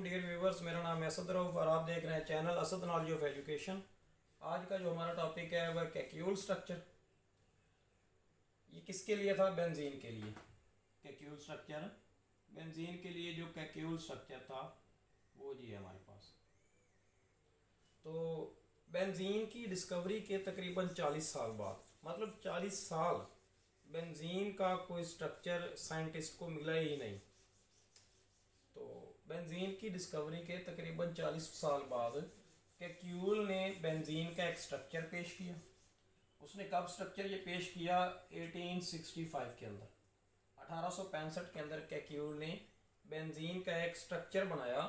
Dear viewers, मेरा नाम है असद रऊफ और आप देख रहे हैं channel Asad knowledge of education. आज का जो हमारा टॉपिक है वह कैक्यूल स्ट्रक्चर। ये किसके लिए था? बेंजीन के लिए। कैक्यूल स्ट्रक्चर बेंजीन के लिए जो कैक्यूल स्ट्रक्चर था वो जी है हमारे पास। तो बेंजीन की डिस्कवरी के तकरीबन 40 साल बाद, मतलब 40 साल बेंजीन का कोई स्ट्रक्चर साइंटिस्ट को मिला ही नहीं। तो बेंजीन की डिस्कवरी के तकरीबन 40 साल बाद कैक्यूल ने बेंजीन का एक स्ट्रक्चर पेश किया। उसने कब स्ट्रक्चर ये पेश किया? 1865 के अंदर, 1865 के अंदर कैक्यूल ने बेंजीन का एक स्ट्रक्चर बनाया।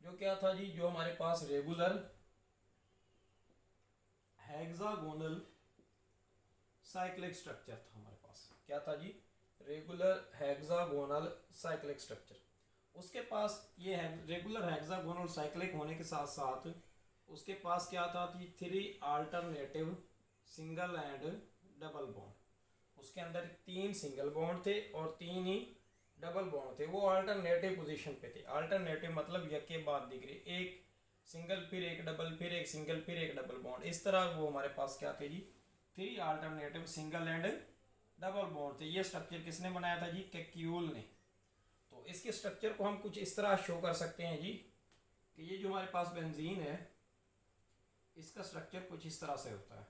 जो क्या था जी? जो हमारे पास रेगुलर हेक्सागोनल साइक्लिक स्ट्रक्चर था। हमारे पास क्या था जी? Regular hexagonal cyclic structure. उसके पास ये है रेगुलर हेक्सागोनल साइक्लिक होने के साथ साथ उसके पास क्या था कि 3 alternative single and double bond. उसके अंदर 3 सिंगल बॉन्ड थे और 3 ही डबल बॉन्ड थे। वो अल्टरनेटिव पोजीशन पे थे। अल्टरनेटिव मतलब एक के बाद दिख रही, एक सिंगल फिर एक डबल फिर एक सिंगल फिर एक डबल बॉन्ड, इस तरह वो हमारे पास क्या थे जी? 3 alternative single and double bond थे। ये स्ट्रक्चर किसने बनाया था जी? कैक्यूल ने। तो इसके स्ट्रक्चर को हम कुछ इस तरह शो कर सकते हैं जी कि ये जो हमारे पास बेंजीन है इसका स्ट्रक्चर कुछ इस तरह से होता है।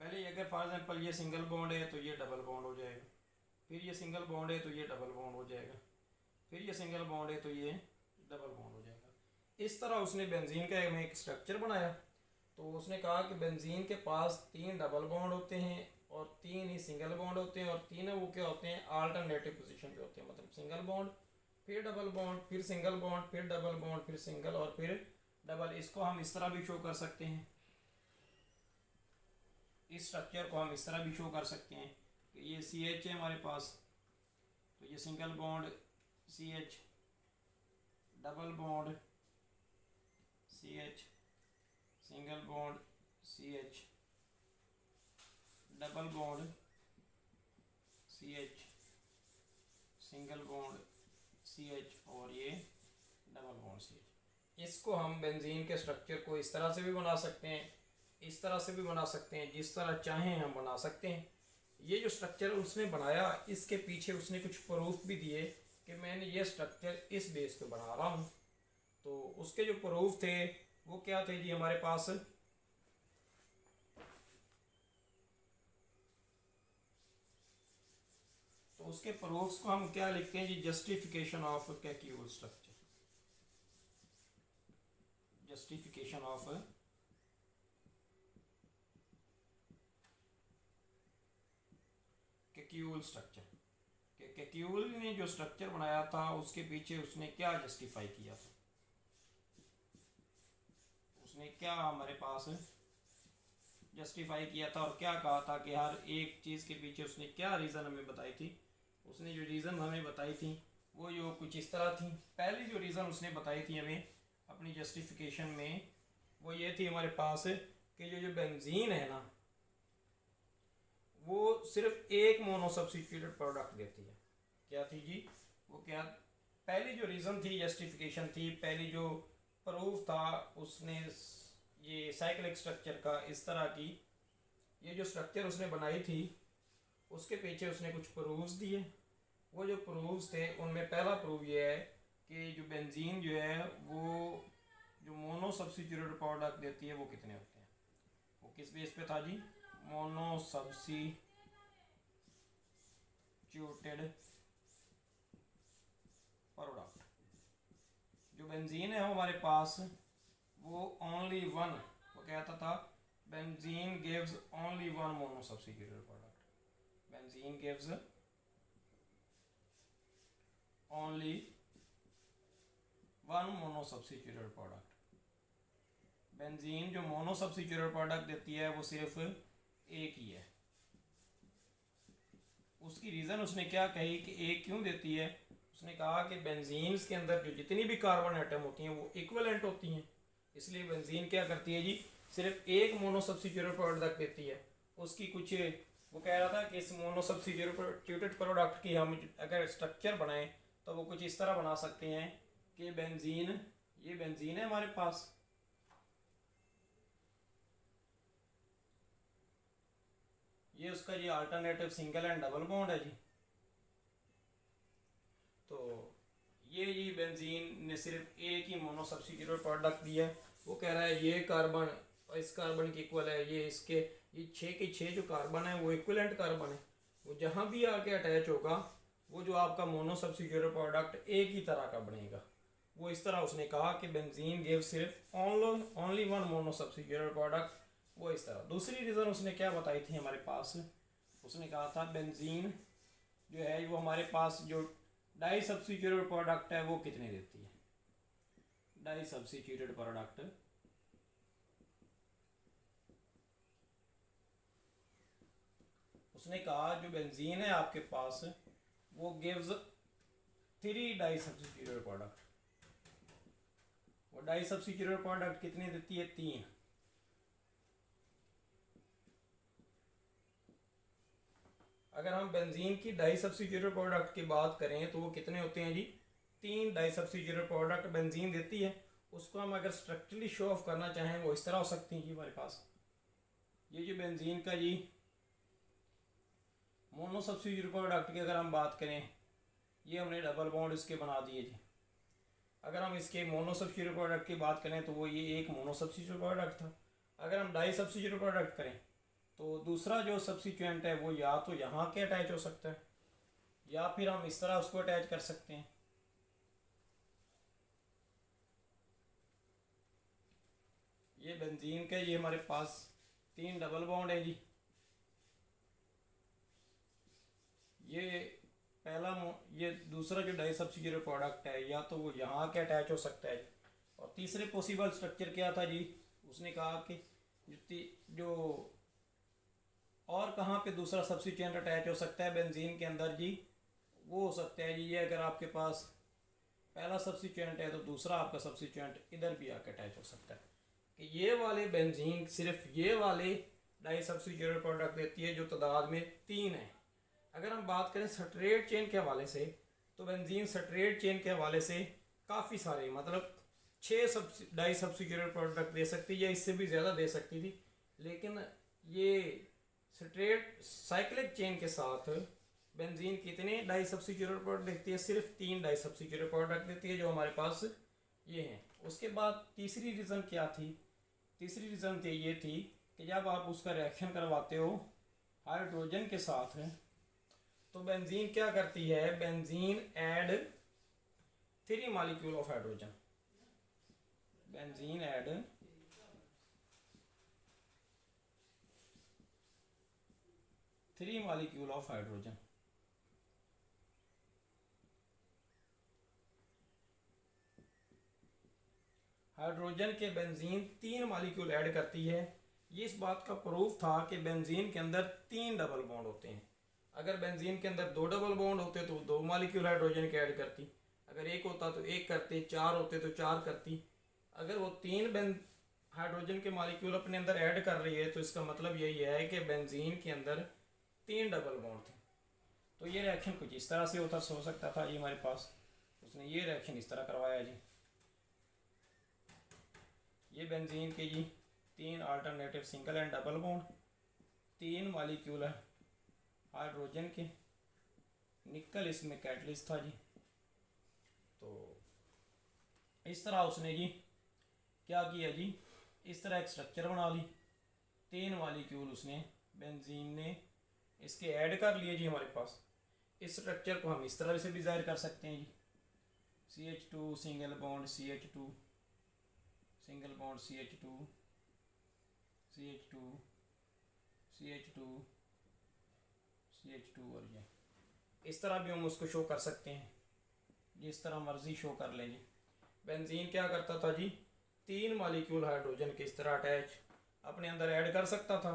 पहले अगर फॉर एग्जांपल ये सिंगल बॉन्ड है तो ये डबल बॉन्ड हो जाएगा, फिर ये सिंगल बॉन्ड है तो ये डबल बॉन्ड हो जाएगा, फिर ये सिंगल बॉन्ड है तो ये डबल बॉन्ड हो जाएगा। इस तरह उसने बेंजीन का एक स्ट्रक्चर बनाया। तो उसने कहा कि बेंजीन के पास 3 डबल बॉन्ड होते हैं और 3 ही सिंगल बॉन्ड होते हैं, और तीनों वो क्या होते हैं? अल्टरनेटिव पोजीशन पे होते हैं। मतलब सिंगल बॉन्ड फिर डबल बॉन्ड फिर सिंगल बॉन्ड फिर डबल बॉन्ड फिर सिंगल और फिर डबल। इसको हम इस तरह भी शो कर सकते हैं। इस स्ट्रक्चर को हम इस तरह भी शो कर सकते हैं कि ये CH है हमारे पास, तो ये single bond CH, double bond CH, single bond CH, double bond CH, single bond CH और ये डबल बॉन्ड CH। इसको हम बेंजीन के स्ट्रक्चर को इस तरह से भी बना सकते हैं, इस तरह से भी बना सकते हैं, जिस तरह चाहें हम बना सकते हैं। ये जो स्ट्रक्चर उसने बनाया इसके पीछे उसने कुछ प्रूफ भी दिए कि मैंने ये स्ट्रक्चर इस बेस पे बना रहा हूँ। तो उसके जो प्रूफ थे वो क्या थे जी हमारे पास? तो उसके प्रूफ्स को हम क्या लिखते हैं जी? Justification of Kekule structure. Justification of Kekule structure. Kekule ने जो स्ट्रक्चर बनाया था उसके पीछे उसने क्या जस्टिफाई किया था? उसने क्या हमारे पास जस्टिफाई किया था और क्या कहा था कि हर एक चीज़ के पीछे उसने क्या रीज़न हमें बताई थी? उसने जो रीज़न हमें बताई थी वो जो कुछ इस तरह थी। पहली जो रीज़न उसने बताई थी हमें अपनी जस्टिफिकेशन में वो ये थी हमारे पास कि जो बेंजीन है ना वो सिर्फ एक मोनो सब्स्टिट्यूटेड प्रोडक्ट देती है। क्या थी जी? वो क्या पहली जो रीज़न थी, जस्टिफिकेशन थी, पहली जो प्रूफ था उसने ये साइक्लिक स्ट्रक्चर का इस तरह की ये जो स्ट्रक्चर उसने बनाई थी उसके पीछे उसने कुछ प्रूफ्स दिए। वो जो प्रूफ्स थे उनमें पहला प्रूफ ये है कि जो बेंजीन जो है वो जो मोनो सब्स्टिट्यूटेड प्रोडक्ट देती है वो कितने होते हैं? वो किस बेस पे था जी? Mono substituted product. जो बेंजीन है हमारे पास वो ओनली वन, वो कहता था benzene gives only one mono substituted product. Benzene gives only one mono substituted product. Benzene जो मोनो सब्स्टिट्यूटेड प्रोडक्ट देती है वो सिर्फ एक ही है। उसकी रीज़न उसने क्या कही कि एक क्यों देती है? उसने कहा कि बेंजीन्स के अंदर जो जितनी भी कार्बन एटम होती हैं वो इक्वलेंट होती हैं, इसलिए बेंजीन क्या करती है जी? सिर्फ एक मोनो सब्स्टिट्यूटेड प्रोडक्ट देती है। उसकी कुछ वो कह रहा था कि इस मोनो सब्स्टिट्यूटेड प्रोडक्ट की हम अगर स्ट्रक्चर बनाएं तो वो कुछ इस तरह बना सकते हैं कि बेंजीन, ये बेंजीन है हमारे पास, ये उसका ये alternative single and double bond है जी। तो ये बेंजीन ने सिर्फ एक ही मोनो सब्स्टिट्यूटेड प्रोडक्ट दिया है। वो कह रहा है ये कार्बन इस कार्बन की इक्वल है, ये इसके ये 6 के 6 जो कार्बन है वो इक्विवेलेंट कार्बन है, वो जहाँ भी आके अटैच होगा वो जो आपका मोनो सब्स्टिट्यूटेड प्रोडक्ट एक ही तरह का बनेगा। वो इस तरह उसने कहा कि बेंजीन गिव सिर्फ only one mono substituted product, वो इस तरह। दूसरी रीज़न उसने क्या बताई थी हमारे पास, उसने कहा था बेंजीन जो है वो हमारे पास जो डाई सब्स्टिट्यूटेड प्रोडक्ट है वो कितने देती है। डाई सब्स्टिट्यूटेड प्रोडक्ट उसने कहा जो बेंजीन है आपके पास वो गिव्स 3 डाई सब्स्टिट्यूटेड प्रोडक्ट। वो डाई सब्स्टिट्यूटेड प्रोडक्ट कितने देती है, 3। अगर हम बेंजीन की डाई सब्स्टिट्यूटेड प्रोडक्ट की बात करें तो वो कितने होते हैं जी, 3 डाई सब्स्टिट्यूटेड प्रोडक्ट बेंजीन देती है। उसको हम अगर स्ट्रक्चरली शो ऑफ करना चाहें वो इस तरह हो सकती है जी हमारे पास। ये जो बेंजीन का जी मोनो सब्स्टिट्यूटेड प्रोडक्ट की अगर हम बात करें, ये हमने डबल बॉन्ड इसके बना दिए जी। अगर हम इसके मोनो सब्स्टिट्यूटेड प्रोडक्ट की बात करें तो वो ये एक मोनो सब्स्टिट्यूटेड प्रोडक्ट था। अगर हम डाई सब्स्टिट्यूटेड प्रोडक्ट करें तो दूसरा जो सब्स्टिट्यूएंट है वो या तो यहाँ के अटैच हो सकता है या फिर हम इस तरह उसको अटैच कर सकते हैं। ये बेंजीन के ये हमारे पास 3 डबल बॉन्ड है जी। ये पहला ये दूसरा जो डाई सब्स्टिट्यूटेड प्रोडक्ट है या तो वो यहाँ के अटैच हो सकता है। और तीसरे पॉसिबल स्ट्रक्चर क्या था जी, उसने कहा कि जो और कहाँ पे दूसरा सब्स्टिट्यूएंट अटैच हो सकता है बेंजीन के अंदर जी, वो हो सकता है जी ये अगर आपके पास पहला सब्स्टिट्यूएंट है तो दूसरा आपका सब्स्टिट्यूएंट इधर भी आकर अटैच हो सकता है। कि ये वाले बेंजीन सिर्फ ये वाले डाई सब्स्टिट्यूटेड प्रोडक्ट देती है जो तादाद में 3 है। अगर हम बात करें स्ट्रेट चेन के हवाले से तो बेंजीन स्ट्रेट चेन के हवाले से काफ़ी सारे मतलब 6 डाई सब्स्टिट्यूटेड प्रोडक्ट दे सकती है या इससे भी ज़्यादा दे सकती थी, लेकिन ये स्ट्रेट साइक्लिक चेन के साथ बेंजीन कितने डाई सब्स्टिट्यूटेड प्रोडक्ट देती है, सिर्फ 3 डाई सब्स्टिट्यूटेड प्रोडक्ट देती है जो हमारे पास ये हैं। उसके बाद तीसरी रीज़न क्या थी, तीसरी रीज़न थी ये थी कि जब आप उसका रिएक्शन करवाते हो हाइड्रोजन के साथ तो बेंजीन क्या करती है, benzene add 3 molecule of hydrogen, benzene add 3 molecule of hydrogen. Hydrogen के बेंजीन 3 मॉलिक्यूल ऐड करती है। ये इस बात का प्रूफ था कि बेंजीन के अंदर 3 डबल बॉन्ड होते हैं। अगर बेंजीन के अंदर 2 डबल बॉन्ड होते तो 2 मॉलिक्यूल हाइड्रोजन के ऐड करती, अगर एक होता तो 1 करती, 4 होते तो 4 करती। अगर वो 3 हाइड्रोजन के मॉलिक्यूल अपने अंदर ऐड कर रही है तो इसका मतलब यही है कि बेंजीन के अंदर 3 डबल बॉन्ड थे। तो ये रिएक्शन कुछ इस तरह से हो सकता था। ये हमारे पास उसने ये रिएक्शन इस तरह करवाया जी। ये बेंजीन के जी 3 alternative single and double bond, 3 molecule है हाइड्रोजन के, निकल इसमें कैटलिस्ट था जी। तो इस तरह उसने जी क्या किया जी, इस तरह एक स्ट्रक्चर बना ली, 3 मॉलिक्यूल उसने बेंजीन ने इसके ऐड कर लिए जी हमारे पास। इस स्ट्रक्चर को हम इस तरह से भी ज़ाहिर कर सकते हैं जी, CH2 single bond CH2 single bond CH2 CH2 CH2 CH2 और ये इस तरह भी हम उसको शो कर सकते हैं, जिस तरह मर्जी शो कर लें जी। बेंजीन क्या करता था जी, 3 मॉलिक्यूल हाइड्रोजन के इस तरह अटैच अपने अंदर ऐड कर सकता था।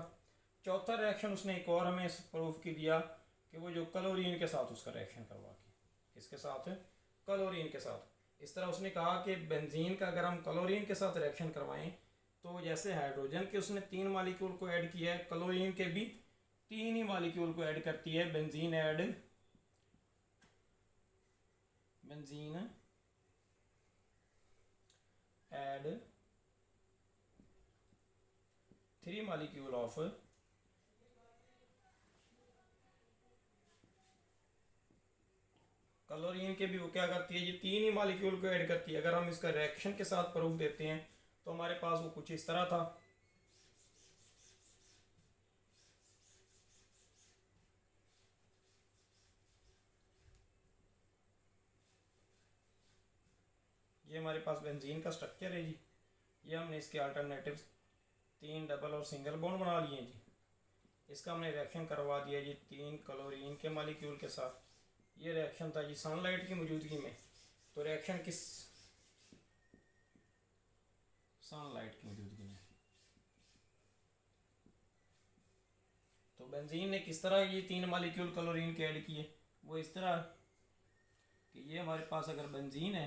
चौथा रिएक्शन उसने एक और हमें प्रूफ की दिया कि वो जो क्लोरीन के साथ उसका रिएक्शन करवा के, इसके साथ क्लोरीन के साथ, इस तरह उसने कहा कि बेंजीन का अगर हम क्लोरीन के साथ रिएक्शन करवाएं तो जैसे हाइड्रोजन के उसने 3 मॉलिक्यूल को ऐड किया है, क्लोरीन के भी 3 ही मॉलिक्यूल को ऐड करती है। Benzene add benzene add 3 molecule of chlorine के भी वो क्या करती है, ये 3 ही मॉलिक्यूल को ऐड करती है। अगर हम इसका रिएक्शन के साथ प्रूफ देते हैं तो हमारे पास वो कुछ इस तरह था। ये हमारे पास बेंजीन का स्ट्रक्चर है जी। ये हमने इसके अल्टरनेटिव 3 डबल और सिंगल बॉन्ड बना लिए जी। इसका हमने रिएक्शन करवा दिया जी 3 क्लोरीन के मॉलिक्यूल के साथ। ये रिएक्शन था जी सनलाइट की मौजूदगी में। तो रिएक्शन किस, सनलाइट की मौजूदगी में। तो बेंजीन ने किस तरह ये 3 मॉलिक्यूल क्लोरीन के ऐड किए, वो इस तरह कि ये हमारे पास अगर बेंजीन है,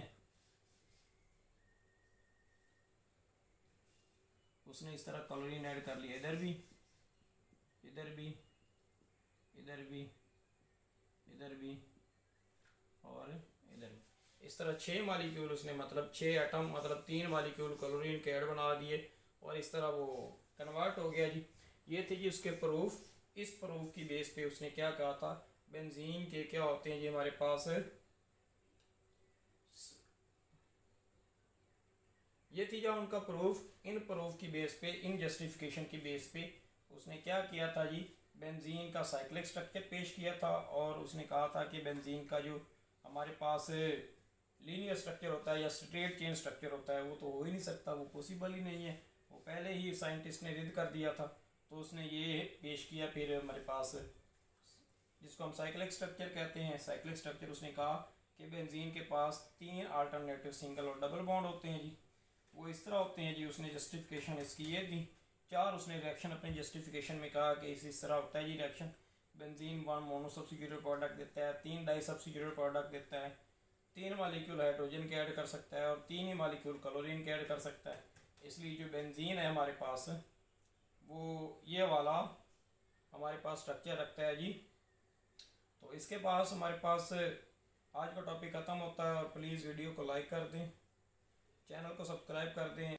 उसने इस तरह क्लोरीन ऐड कर लिया, इधर भी, इधर भी, इधर भी, इधर भी और इधर भी। इस तरह 6 मॉलिक्यूल उसने, मतलब 6 एटम, मतलब 3 मॉलिक्यूल क्लोरीन के ऐड बना दिए और इस तरह वो कन्वर्ट हो गया जी। ये थे जी उसके प्रूफ। इस प्रूफ की बेस पे उसने क्या कहा था, बेंजीन के क्या होते हैं जी हमारे पास, ये थी जो उनका प्रूफ। इन प्रूफ की बेस पे, इन जस्टिफिकेशन की बेस पे उसने क्या किया था जी, बेंजीन का साइक्लिक स्ट्रक्चर पेश किया था और उसने कहा था कि बेंजीन का जो हमारे पास लीनियर स्ट्रक्चर होता है या स्ट्रेट चेन स्ट्रक्चर होता है वो तो हो ही नहीं सकता, वो पॉसिबल ही नहीं है। वो पहले ही साइंटिस्ट ने रिद कर दिया था। तो उसने ये पेश किया फिर हमारे पास, जिसको हम साइक्लिक स्ट्रक्चर कहते हैं। साइक्लिक स्ट्रक्चर उसने कहा कि बेंजीन के पास 3 अल्टरनेटिव सिंगल और डबल बॉन्ड होते हैं जी। वो इस तरह होते हैं जी। उसने जस्टिफिकेशन इसकी ये दी। 4 उसने रिएक्शन अपनी जस्टिफिकेशन में कहा कि इस तरह होता है जी reaction. Benzene 1 mono substituted product देता है, 3 डाई सब्स्टिट्यूटेड प्रोडक्ट देता है, 3 मॉलिक्यूल हाइड्रोजन के ऐड कर सकता है और 3 ही मॉलिक्यूल क्लोरीन के ऐड कर सकता है। इसलिए जो बेंजीन है हमारे पास, वो ये वाला हमारे पास स्ट्रक्चर रखता है जी। तो इसके पास हमारे पास आज का टॉपिक ख़त्म होता है। और प्लीज़ वीडियो को लाइक कर दें, चैनल को सब्सक्राइब कर दें